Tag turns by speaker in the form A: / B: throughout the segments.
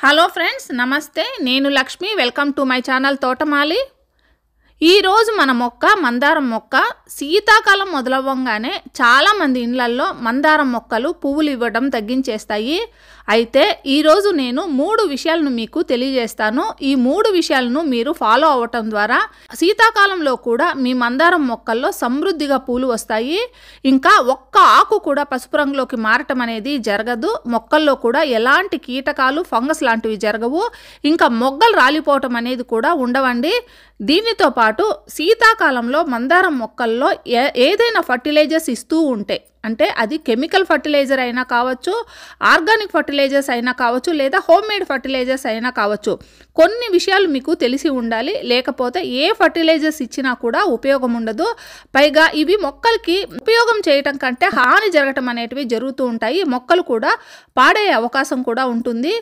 A: Hello friends, నమస్తే. నేను Lakshmi. Welcome to my channel తోటమాలి. ఈరోజు మన మొక్క మందారం మొక్క శీతాకాలం మొదలవ్వంగానే చాలామంది ఇళ్లల్లో మందారం మొక్కలు పువ్వులు ఇవ్వడం తగ్గించేస్తాయి. అయితే ఈరోజు నేను 3 విషయాలను మీకు తెలియజేస్తాను. ఈ 3 విషయాలను మీరు ఫాలో అవ్వటం ద్వారా శీతాకాలంలో కూడా మీ మందారం మొక్కల్లో సమృద్ధిగా పూలు వస్తాయి. ఇంకా ఒక్క ఆకు కూడా పసుపు రంగులోకి మారటం అనేది జరగదు. మొక్కల్లో కూడా ఎలాంటి కీటకాలు, ఫంగస్ లాంటివి జరగవు. ఇంకా మొగ్గలు రాలిపోవటం అనేది కూడా ఉండవండి. దీనితో పాటు శీతాకాలంలో మందారం మొక్కల్లో ఏదైనా ఫర్టిలైజర్స్ ఇస్తూ ఉంటే, అంటే అది కెమికల్ ఫర్టిలైజర్ అయినా కావచ్చు, ఆర్గానిక్ ఫర్టిలైజర్స్ అయినా కావచ్చు, లేదా హోమ్ మేడ్ ఫర్టిలైజర్స్ అయినా కావచ్చు. కొన్ని విషయాలు మీకు తెలిసి ఉండాలి. లేకపోతే ఏ ఫర్టిలైజర్స్ ఇచ్చినా కూడా ఉపయోగం ఉండదు. పైగా ఇవి మొక్కలకి ఉపయోగం చేయటం కంటే హాని జరగటం అనేటివి జరుగుతూ ఉంటాయి. మొక్కలు కూడా పాడయ్యే అవకాశం కూడా ఉంటుంది.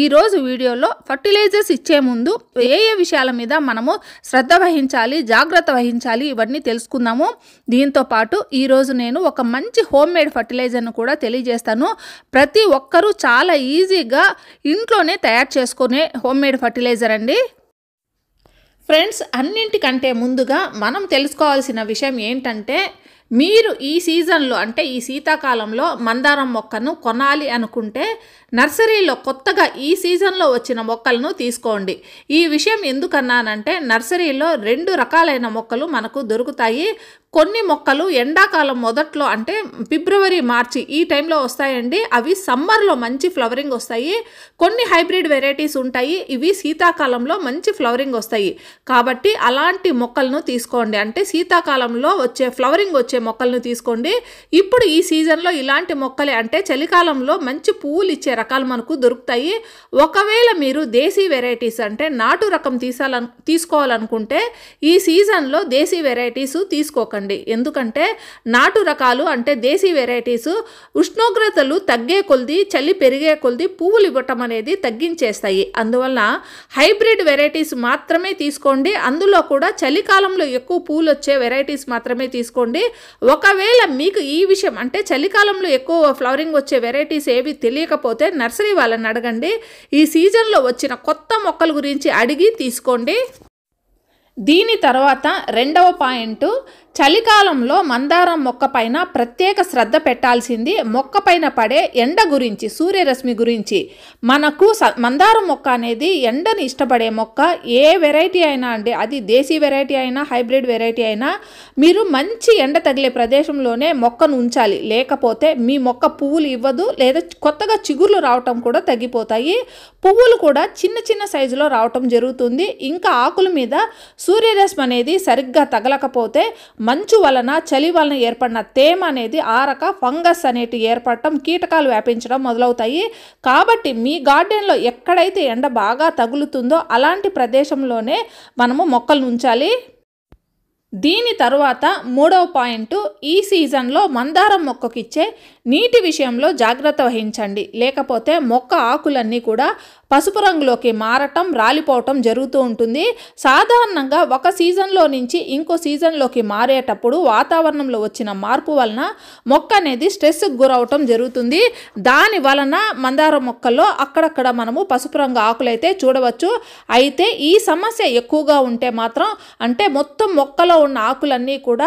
A: ఈరోజు వీడియోలో ఫర్టిలైజర్స్ ఇచ్చే ముందు ఏ విషయాల మీద మనము శ్రద్ధ వహించాలి, జాగ్రత్త వహించాలి, ఇవన్నీ తెలుసుకుందాము. దీంతో పాటు ఈరోజు నేను ఒక మంచి హోమ్ మేడ్ ఫర్టిలైజర్ను కూడా తెలియజేస్తాను. ప్రతి ఒక్కరూ చాలా ఈజీగా ఇంట్లోనే తయారు చేసుకునే హోమ్ మేడ్ ఫర్టిలైజర్ అండి. ఫ్రెండ్స్, అన్నింటికంటే ముందుగా మనం తెలుసుకోవాల్సిన విషయం ఏంటంటే, మీరు ఈ సీజన్లో అంటే ఈ శీతాకాలంలో మందారం మొక్కను కొనాలి అనుకుంటే నర్సరీలో కొత్తగా ఈ సీజన్లో వచ్చిన మొక్కలను తీసుకోండి. ఈ విషయం ఎందుకన్నానంటే, నర్సరీలో 2 రకాలైన మొక్కలు మనకు దొరుకుతాయి. కొన్ని మొక్కలు ఎండాకాలం మొదట్లో అంటే ఫిబ్రవరి, మార్చి ఈ టైంలో వస్తాయండి. అవి సమ్మర్లో మంచి ఫ్లవరింగ్ వస్తాయి. కొన్ని హైబ్రిడ్ వెరైటీస్ ఉంటాయి, ఇవి శీతాకాలంలో మంచి ఫ్లవరింగ్ వస్తాయి. కాబట్టి అలాంటి మొక్కలను తీసుకోండి. అంటే శీతాకాలంలో ఫ్లవరింగ్ వచ్చే మొక్కలను తీసుకోండి. ఇప్పుడు ఈ సీజన్లో ఇలాంటి మొక్కలే అంటే చలికాలంలో మంచి పువ్వులు ఇచ్చే రకాలు మనకు దొరుకుతాయి. ఒకవేళ మీరు దేశీ వెరైటీస్ అంటే నాటు రకం తీసుకోవాలనుకుంటే ఈ సీజన్లో దేశీ వెరైటీస్ తీసుకోకండి. ఎందుకంటే నాటు రకాలు అంటే దేశీ వెరైటీస్ ఉష్ణోగ్రతలు తగ్గే కొలది, చలి పెరిగే కొలది పువ్వులు ఇవ్వటం అనేది తగ్గించేస్తాయి. అందువల్ల హైబ్రిడ్ వెరైటీస్ మాత్రమే తీసుకోండి. అందులో కూడా చలికాలంలో ఎక్కువ పూలు వచ్చే వెరైటీస్ మాత్రమే తీసుకోండి. ఒకవేళ మీకు ఈ విషయం అంటే చలికాలంలో ఎక్కువ ఫ్లవరింగ్ వచ్చే వెరైటీస్ ఏవి తెలియకపోతే నర్సరీ వాళ్ళని అడగండి. ఈ సీజన్లో వచ్చిన కొత్త మొక్కల గురించి అడిగి తీసుకోండి. దీని తర్వాత 2వ పాయింట్, చలికాలంలో మందారం మొక్క పైన ప్రత్యేక శ్రద్ధ పెట్టాల్సింది మొక్క పైన పడే ఎండ గురించి, సూర్యరశ్మి గురించి. మనకు మందారం మొక్క అనేది ఎండని ఇష్టపడే మొక్క. ఏ వెరైటీ అయినా అండి, అది దేశీ వెరైటీ అయినా హైబ్రిడ్ వెరైటీ అయినా మీరు మంచి ఎండ తగిలే ప్రదేశంలోనే మొక్కను ఉంచాలి. లేకపోతే మీ మొక్క పువ్వులు ఇవ్వదు, లేదా కొత్తగా చిగుర్లు రావటం కూడా తగ్గిపోతాయి. పువ్వులు కూడా చిన్న చిన్న సైజులో రావటం జరుగుతుంది. ఇంకా ఆకుల మీద సూర్యరశ్మి అనేది సరిగ్గా తగలకపోతే మంచు వలన, చలి వలన ఏర్పడిన తేమ అనేది ఆరక ఫంగస్ అనేటి ఏర్పడటం, కీటకాలు వ్యాపించడం మొదలవుతాయి. కాబట్టి మీ గార్డెన్లో ఎక్కడైతే ఎండ బాగా తగులుతుందో అలాంటి ప్రదేశంలోనే మనము మొక్కలను ఉంచాలి. దీని తరువాత 3వ పాయింట్, ఈ సీజన్లో మందారం మొక్కకి ఇచ్చే నీటి విషయంలో జాగ్రత్త వహించండి. లేకపోతే మొక్క ఆకులన్నీ కూడా పసుపు రంగులోకి మారటం, రాలిపోవటం జరుగుతూ ఉంటుంది. సాధారణంగా ఒక సీజన్లో నుంచి ఇంకో సీజన్లోకి మారేటప్పుడు వాతావరణంలో వచ్చిన మార్పు వలన మొక్క అనేది స్ట్రెస్కి గురవటం జరుగుతుంది. దాని వలన మందారం మొక్కల్లో అక్కడక్కడ మనము పసుపు రంగు ఆకులైతే చూడవచ్చు. అయితే ఈ సమస్య ఎక్కువగా ఉంటే మాత్రం, అంటే మొత్తం మొక్కలో ఉన్న ఆకులన్నీ కూడా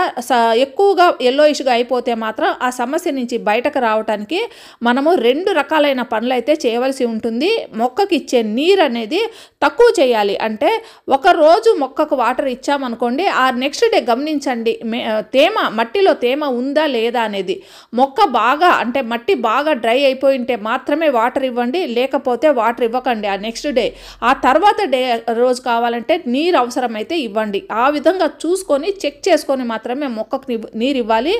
A: ఎక్కువగా ఎల్లోయిష్గా అయిపోతే మాత్రం ఆ సమస్య నుంచి బయటకు రావడానికి మనము 2 రకాలైన పనులు అయితే చేయవలసి ఉంటుంది. మొక్కకి ఇచ్చే నీరు అనేది తక్కువ చేయాలి. అంటే ఒక రోజు మొక్కకు వాటర్ ఇచ్చామనుకోండి, ఆ నెక్స్ట్ డే గమనించండి మట్టిలో తేమ ఉందా లేదా అనేది. మొక్క బాగా అంటే మట్టి బాగా డ్రై అయిపోయింటే మాత్రమే వాటర్ ఇవ్వండి. లేకపోతే వాటర్ ఇవ్వకండి ఆ నెక్స్ట్ డే. ఆ తర్వాత రోజు కావాలంటే నీరు అవసరమైతే ఇవ్వండి. ఆ విధంగా చూసుకొని చెక్ చేసుకొని మాత్రమే మొక్కకు నీరు ఇవ్వాలి.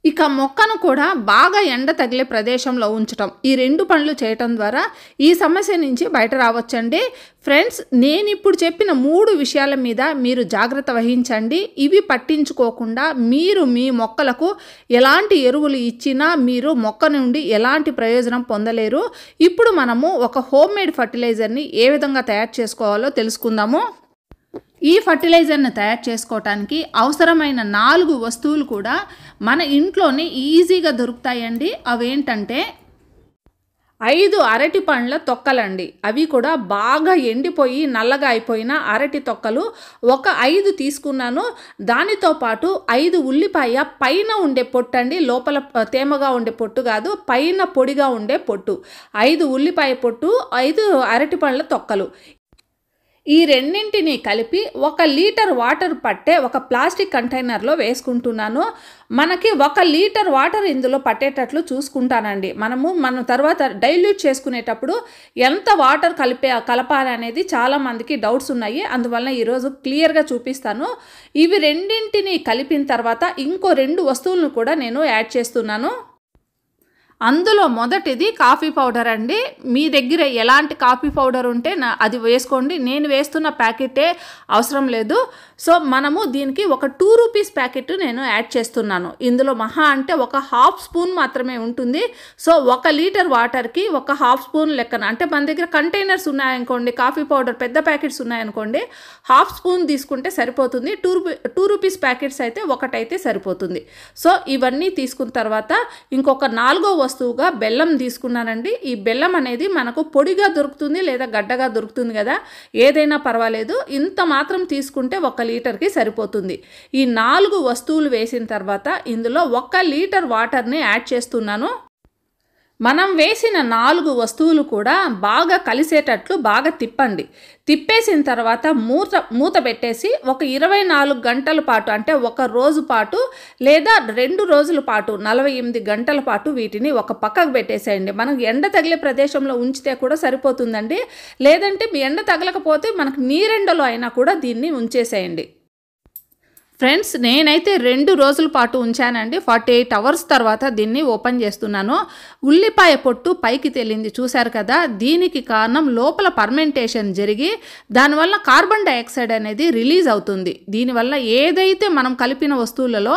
A: ఇక మొక్కను కూడా బాగా ఎండ తగిలే ప్రదేశంలో ఉంచటం, ఈ 2 పనులు చేయటం ద్వారా ఈ సమస్య నుంచి బయట రావచ్చండి. ఫ్రెండ్స్, నేను ఇప్పుడు చెప్పిన 3 విషయాల మీద మీరు జాగ్రత్త వహించండి. ఇవి పట్టించుకోకుండా మీరు మీ మొక్కలకు ఎలాంటి ఎరువులు ఇచ్చినా మీరు మొక్క నుండి ఎలాంటి ప్రయోజనం పొందలేరు. ఇప్పుడు మనము ఒక హోమ్ మేడ్ ఫర్టిలైజర్ని ఏ విధంగా తయారు చేసుకోవాలో తెలుసుకుందాము. ఈ ఫర్టిలైజర్ని తయారు చేసుకోవటానికి అవసరమైన 4 వస్తువులు కూడా మన ఇంట్లోనే ఈజీగా దొరుకుతాయండి. అవేంటంటే 5 అరటి పండ్ల తొక్కలండి. అవి కూడా బాగా ఎండిపోయి నల్లగా అయిపోయిన అరటి తొక్కలు ఒక 5 తీసుకున్నాను. దానితో పాటు 5 ఉల్లిపాయ పైన ఉండే పొట్టు అండి, లోపల తేమగా ఉండే పొట్టు కాదు, పైన పొడిగా ఉండే పొట్టు. 5 ఉల్లిపాయ పొట్టు, 5 అరటి పండ్ల తొక్కలు. ఈ రెండింటిని కలిపి 1 లీటర్ వాటర్ పట్టే ఒక ప్లాస్టిక్ కంటైనర్లో వేసుకుంటున్నాను. మనకి 1 లీటర్ వాటర్ ఇందులో పట్టేటట్లు చూసుకుంటానండి. మనం తర్వాత డైల్యూట్ చేసుకునేటప్పుడు ఎంత వాటర్ కలపాలి అనేది చాలామందికి డౌట్స్ ఉన్నాయి. అందువల్ల ఈరోజు క్లియర్గా చూపిస్తాను. ఇవి రెండింటిని కలిపిన తర్వాత ఇంకో 2 వస్తువులను కూడా నేను యాడ్ చేస్తున్నాను. అందులో మొదటిది కాఫీ పౌడర్ అండి. మీ దగ్గర ఎలాంటి కాఫీ పౌడర్ ఉంటే అది వేసుకోండి. నేను వేస్తున్న ప్యాకెటే అవసరం లేదు. సో మనము దీనికి ఒక 2 రూపీస్ ప్యాకెట్ నేను యాడ్ చేస్తున్నాను. ఇందులో మహా అంటే ఒక హాఫ్ స్పూన్ మాత్రమే ఉంటుంది. సో 1 లీటర్ వాటర్కి ఒక హాఫ్ స్పూన్ లెక్కన, అంటే మన దగ్గర కంటైనర్స్ ఉన్నాయనుకోండి, కాఫీ పౌడర్ పెద్ద ప్యాకెట్స్ ఉన్నాయనుకోండి, హాఫ్ స్పూన్ తీసుకుంటే సరిపోతుంది. 2 రూపీస్ ప్యాకెట్స్ అయితే ఒకటైతే సరిపోతుంది. సో ఇవన్నీ తీసుకున్న తర్వాత ఇంకొక 4వ వస్తువుగా బెల్లం తీసుకున్నానండి. ఈ బెల్లం అనేది మనకు పొడిగా దొరుకుతుంది లేదా గడ్డగా దొరుకుతుంది కదా, ఏదైనా పర్వాలేదు. ఇంత మాత్రం తీసుకుంటే 1 లీటర్కి సరిపోతుంది. ఈ 4 వస్తువులు వేసిన తర్వాత ఇందులో 1 లీటర్ వాటర్ని యాడ్ చేస్తున్నాను. మనం వేసిన 4 వస్తువులు కూడా బాగా కలిసేటట్లు బాగా తిప్పండి. తిప్పేసిన తర్వాత మూత పెట్టేసి ఒక 24 గంటల పాటు, అంటే 1 రోజు పాటు లేదా 2 రోజుల పాటు 48 గంటల పాటు వీటిని ఒక పక్కకు పెట్టేసేయండి. మనకు ఎండ తగిలే ప్రదేశంలో ఉంచితే కూడా సరిపోతుందండి. లేదంటే మీ ఎండ తగలకపోతే మనకు నీరెండలో అయినా కూడా దీన్ని ఉంచేసేయండి. ఫ్రెండ్స్, నేనైతే 2 రోజుల పాటు ఉంచానండి. 48 అవర్స్ తర్వాత దీన్ని ఓపెన్ చేస్తున్నాను. ఉల్లిపాయ పొట్టు పైకి తేలింది చూశారు కదా. దీనికి కారణం లోపల ఫర్మెంటేషన్ జరిగి దానివల్ల కార్బన్ డైఆక్సైడ్ అనేది రిలీజ్ అవుతుంది. దీనివల్ల ఏదైతే మనం కలిపిన వస్తువులలో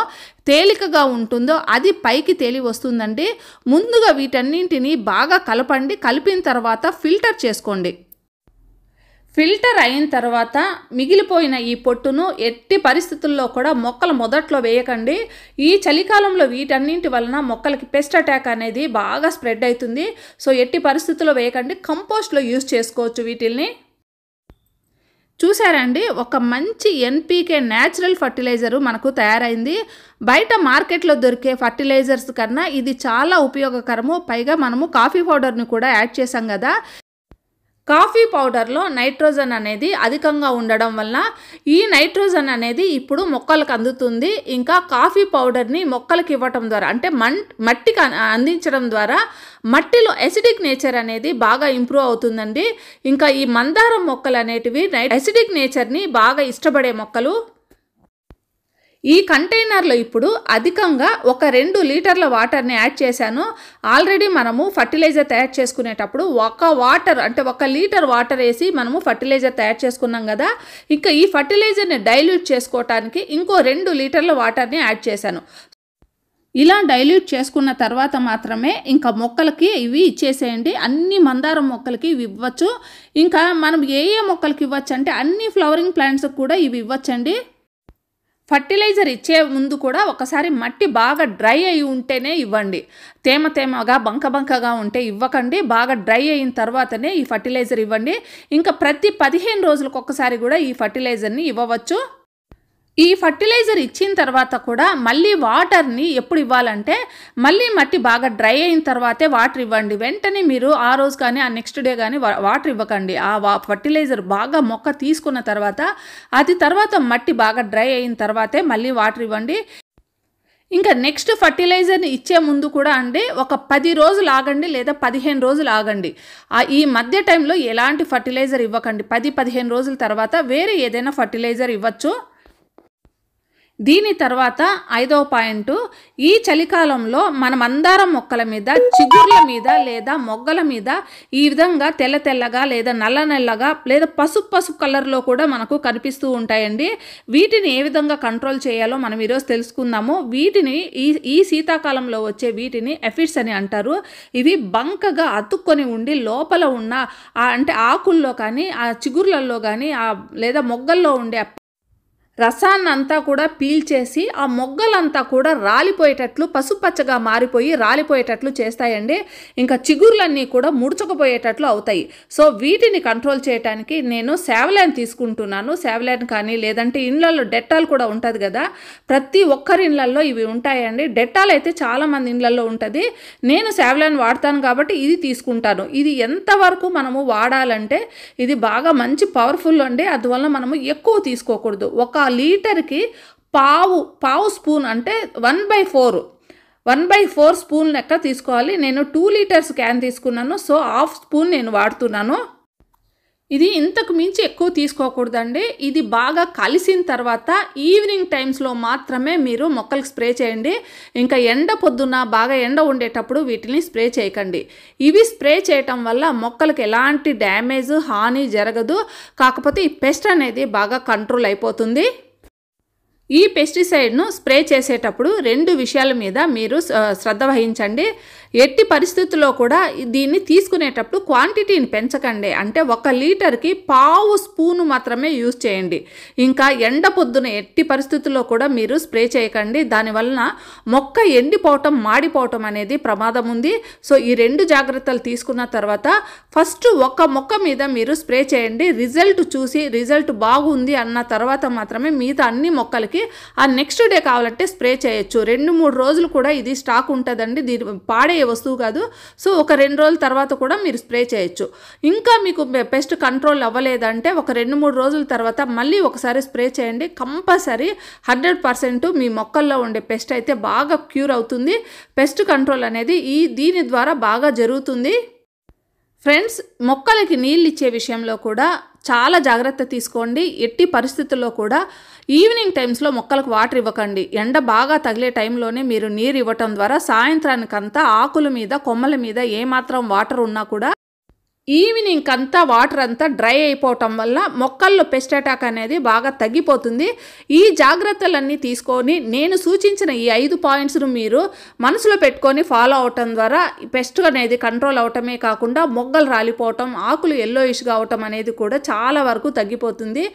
A: తేలికగా ఉంటుందో అది పైకి తేలి వస్తుందండి. ముందుగా వీటన్నింటినీ బాగా కలపండి. కలిపిన తర్వాత ఫిల్టర్ చేసుకోండి. ఫిల్టర్ అయిన తర్వాత మిగిలిపోయిన ఈ పొట్టును ఎట్టి పరిస్థితుల్లో కూడా మొక్కల మొదట్లో వేయకండి. ఈ చలికాలంలో వీటన్నింటి వలన మొక్కలకి పెస్ట్ అటాక్ అనేది బాగా స్ప్రెడ్ అవుతుంది. సో ఎట్టి పరిస్థితుల్లో వేయకండి. కంపోస్ట్లో యూజ్ చేసుకోవచ్చు వీటిల్ని. చూసారండి, ఒక మంచి ఎన్పీకే న్యాచురల్ ఫర్టిలైజరు మనకు తయారైంది. బయట మార్కెట్లో దొరికే ఫర్టిలైజర్స్ కన్నా ఇది చాలా ఉపయోగకరము. పైగా మనము కాఫీ పౌడర్ని కూడా యాడ్ చేసాం కదా. కాఫీ పౌడర్లో నైట్రోజన్ అనేది అధికంగా ఉండడం వల్ల ఈ నైట్రోజన్ అనేది ఇప్పుడు మొక్కలకు అందుతుంది. ఇంకా కాఫీ పౌడర్ని మొక్కలకు ఇవ్వటం ద్వారా, అంటే మట్టికి అందించడం ద్వారా మట్టిలో ఎసిడిక్ నేచర్ అనేది బాగా ఇంప్రూవ్ అవుతుందండి. ఇంకా ఈ మందారం మొక్కలు అనేటివి ఎసిడిక్ నేచర్ని బాగా ఇష్టపడే మొక్కలు. ఈ కంటైనర్లో ఇప్పుడు అధికంగా ఒక 2 లీటర్ల వాటర్ని యాడ్ చేశాను. ఆల్రెడీ మనము ఫర్టిలైజర్ తయారు చేసుకునేటప్పుడు 1 లీటర్ వాటర్ వేసి మనము ఫర్టిలైజర్ తయారు చేసుకున్నాం కదా. ఇంకా ఈ ఫర్టిలైజర్ని డైల్యూట్ చేసుకోవటానికి ఇంకో 2 లీటర్ల వాటర్ని యాడ్ చేశాను. ఇలా డైల్యూట్ చేసుకున్న తర్వాత మాత్రమే ఇంకా మొక్కలకి ఇవి ఇచ్చేసేయండి. అన్ని మందారం మొక్కలకి ఇవి ఇవ్వచ్చు. ఇంకా మనం ఏ మొక్కలకి ఇవ్వచ్చు అంటే అన్ని ఫ్లవరింగ్ ప్లాంట్స్కి కూడా ఇవి ఇవ్వచ్చండి. ఫర్టిలైజర్ ఇచ్చే ముందు కూడా ఒకసారి మట్టి బాగా డ్రై అయి ఉంటేనే ఇవ్వండి. తేమగా బంకగా ఉంటే ఇవ్వకండి. బాగా డ్రై అయిన తర్వాతనే ఈ ఫర్టిలైజర్ ఇవ్వండి. ఇంకా ప్రతి 15 రోజులకు ఒకసారి కూడా ఈ ఫర్టిలైజర్ని ఇవ్వవచ్చు. ఈ ఫర్టిలైజర్ ఇచ్చిన తర్వాత కూడా మళ్ళీ వాటర్ని ఎప్పుడు ఇవ్వాలంటే మళ్ళీ మట్టి బాగా డ్రై అయిన తర్వాతే వాటర్ ఇవ్వండి. వెంటనే మీరు ఆ రోజు కానీ ఆ నెక్స్ట్ డే కానీ వాటర్ ఇవ్వకండి. ఆ ఫర్టిలైజర్ బాగా మొక్క తీసుకున్న తర్వాత తర్వాత మట్టి బాగా డ్రై అయిన తర్వాతే మళ్ళీ వాటర్ ఇవ్వండి. ఇంకా నెక్స్ట్ ఫర్టిలైజర్ని ఇచ్చే ముందు కూడా అండి ఒక 10 రోజులు ఆగండి లేదా 15 రోజులు ఆగండి. ఈ మధ్య టైంలో ఎలాంటి ఫర్టిలైజర్ ఇవ్వకండి. 10-15 రోజుల తర్వాత వేరే ఏదైనా ఫర్టిలైజర్ ఇవ్వచ్చు. దీని తర్వాత 5వ పాయింట్, ఈ చలికాలంలో మన మందారం మొక్కల మీద చిగుర్ల మీద లేదా మొగ్గల మీద ఈ విధంగా తెల్లగా లేదా నల్లగా లేదా పసుపు కలర్లో కూడా మనకు కనిపిస్తూ ఉంటాయండి. వీటిని ఏ విధంగా కంట్రోల్ చేయాలో మనం ఈరోజు తెలుసుకుందాము. వీటిని ఈ శీతాకాలంలో వచ్చే వీటిని ఎఫిడ్స్ అని అంటారు. ఇవి బంకగా అతుక్కొని ఉండి లోపల ఉన్న అంటే ఆకుల్లో కానీ ఆ చిగుర్లలో కానీ లేదా మొగ్గల్లో ఉండే రసాన్నంతా కూడా పీల్చేసి ఆ మొగ్గలంతా కూడా రాలిపోయేటట్లు పసుపచ్చగా మారిపోయి రాలిపోయేటట్లు చేస్తాయండి. ఇంకా చిగుర్లన్నీ కూడా ముడుచుకుపోయేటట్లు అవుతాయి. సో వీటిని కంట్రోల్ చేయడానికి నేను సేవలాన్ తీసుకుంటున్నాను. సేవలాన్ కానీ లేదంటే ఇళ్ళల్లో డెటాల్ కూడా ఉంటుంది కదా, ప్రతి ఒక్కరి ఇళ్ళల్లో ఇవి ఉంటాయండి. డెటాల్ అయితే చాలామంది ఇళ్ళల్లో ఉంటుంది. నేను సేవలాన్ వాడతాను కాబట్టి ఇది తీసుకుంటాను. ఇది ఎంతవరకు మనము వాడాలంటే ఇది బాగా మంచి పవర్ఫుల్ అండి. అందువల్ల మనము ఎక్కువ తీసుకోకూడదు. 1 లీటర్కి పావు స్పూన్ అంటే 1/4 స్పూన్ లెక్క తీసుకోవాలి. నేను 2 లీటర్స్ క్యాన్ తీసుకున్నాను. సో హాఫ్ స్పూన్ నేను వాడుతున్నాను. ఇది ఇంతకు మించి ఎక్కువ తీసుకోకూడదండి. ఇది బాగా కలిసిన తర్వాత ఈవినింగ్ టైమ్స్లో మాత్రమే మీరు మొక్కలకు స్ప్రే చేయండి. ఇంకా పొద్దున్న బాగా ఎండ ఉండేటప్పుడు వీటిని స్ప్రే చేయకండి. ఇవి స్ప్రే చేయటం వల్ల మొక్కలకు ఎలాంటి డ్యామేజ్ హాని జరగదు. కాకపోతే ఈ పెస్ట్ అనేది బాగా కంట్రోల్ అయిపోతుంది. ఈ పెస్టిసైడ్ను స్ప్రే చేసేటప్పుడు 2 విషయాల మీద మీరు శ్రద్ధ వహించండి. ఎట్టి పరిస్థితుల్లో కూడా దీన్ని తీసుకునేటప్పుడు క్వాంటిటీని పెంచకండి. అంటే 1 లీటర్కి పావు స్పూను మాత్రమే యూజ్ చేయండి. ఇంకా పొద్దున ఎట్టి పరిస్థితుల్లో కూడా మీరు స్ప్రే చేయకండి. దానివలన మొక్క ఎండిపోవటం మాడిపోవటం అనేది ప్రమాదం ఉంది. సో ఈ 2 జాగ్రత్తలు తీసుకున్న తర్వాత ఫస్ట్ 1 మొక్క మీద మీరు స్ప్రే చేయండి. రిజల్ట్ చూసి రిజల్ట్ బాగుంది అన్న తర్వాత మాత్రమే మిగతా అన్ని మొక్కలకి ఆ నెక్స్ట్ డే కావాలంటే స్ప్రే చేయొచ్చు. 2-3 రోజులు కూడా ఇది స్టాక్ ఉంటుందండి. దీని పాడే వస్తువు కాదు. సో ఒక 2 రోజుల తర్వాత కూడా మీరు స్ప్రే చేయొచ్చు. ఇంకా మీకు పెస్ట్ కంట్రోల్ అవ్వలేదంటే ఒక 2-3 రోజుల తర్వాత మళ్ళీ ఒకసారి స్ప్రే చేయండి. కంపల్సరీ 100% మీ మొక్కల్లో ఉండే పెస్ట్ అయితే బాగా క్యూర్ అవుతుంది. పెస్ట్ కంట్రోల్ అనేది దీని ద్వారా బాగా జరుగుతుంది. ఫ్రెండ్స్, మొక్కలకి నీళ్ళు ఇచ్చే విషయంలో కూడా చాలా జాగ్రత్త తీసుకోండి. ఎట్టి పరిస్థితుల్లో కూడా ఈవినింగ్ టైమ్స్లో మొక్కలకు వాటర్ ఇవ్వకండి. ఎండ బాగా తగిలే టైంలోనే మీరు నీరు ఇవ్వటం ద్వారా సాయంత్రానికంతా ఆకుల మీద కొమ్మల మీద ఏమాత్రం వాటర్ ఉన్నా కూడా ఈవినింగ్ అంతా వాటర్ అంతా డ్రై అయిపోవటం వల్ల మొక్కల్లో పెస్ట్ అటాక్ అనేది బాగా తగ్గిపోతుంది. ఈ జాగ్రత్తలన్నీ తీసుకొని నేను సూచించిన ఈ 5 పాయింట్స్ను మీరు మనసులో పెట్టుకొని ఫాలో అవటం ద్వారా పెస్ట్ అనేది కంట్రోల్ అవటమే కాకుండా మొగ్గలు రాలిపోవటం, ఆకులు ఎల్లోయిష్గా అవటం అనేది కూడా చాలా వరకు తగ్గిపోతుంది.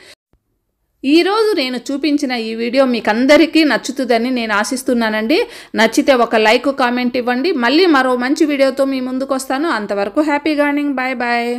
A: ఈరోజు నేను చూపించిన ఈ వీడియో మీకు అందరికీ నచ్చుతుందని నేను ఆశిస్తున్నానండి. నచ్చితే ఒక లైక్ కామెంట్ ఇవ్వండి. మళ్ళీ మరో మంచి వీడియోతో మీ ముందుకు వస్తాను. అంతవరకు హ్యాపీ గార్డెనింగ్. Bye bye.